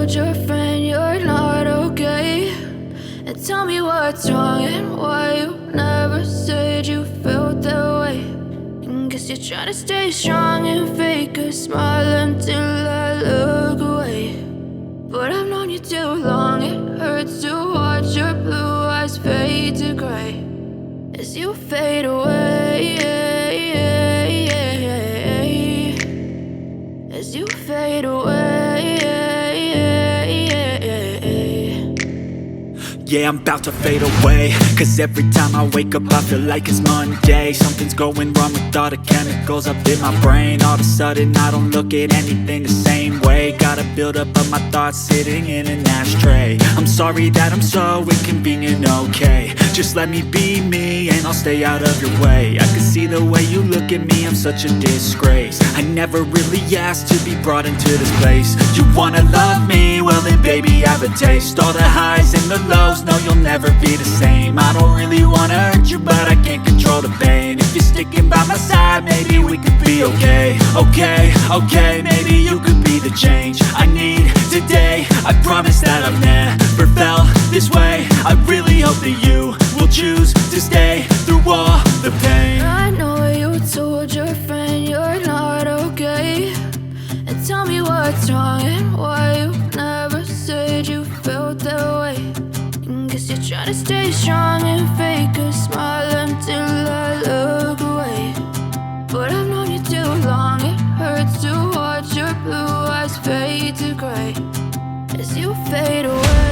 told your friend you're not okay, and tell me what's wrong and why you never said you felt that way. And guess you're trying to stay strong and fake a smile until I look away. But I've known you too long, it hurts to watch your blue eyes fade to gray as you fade away, as you fade away. Yeah, I'm about to fade away, cause every time I wake up I feel like it's Monday. Something's going wrong with all the chemicals up in my brain. All of a sudden I don't look at anything the same way. Got a build up of my thoughts sitting in an ashtray. I'm sorry that I'm so inconvenient, okay. Just let me be me and I'll stay out of your way. I can see the way you look at me, I'm such a disgrace. I never really asked to be brought into this place. You wanna love me? Well then baby, have a taste. All the highs and the lows, no, you'll never be the same. I don't really wanna hurt you, but I can't control the pain. If you're sticking by my side, maybe we could be okay. Okay, maybe you could be the change I need today. I promise that I've never felt this way. I really hope that you will choose to stay through all the pain. I know you told your friend you're not okay, and tell me what's wrong and why you never said you felt that way. And guess you're trying to stay strong and fake a smile until I look away. But I've known you too long, it hurts to watch your blue eyes fade to gray as you fade away.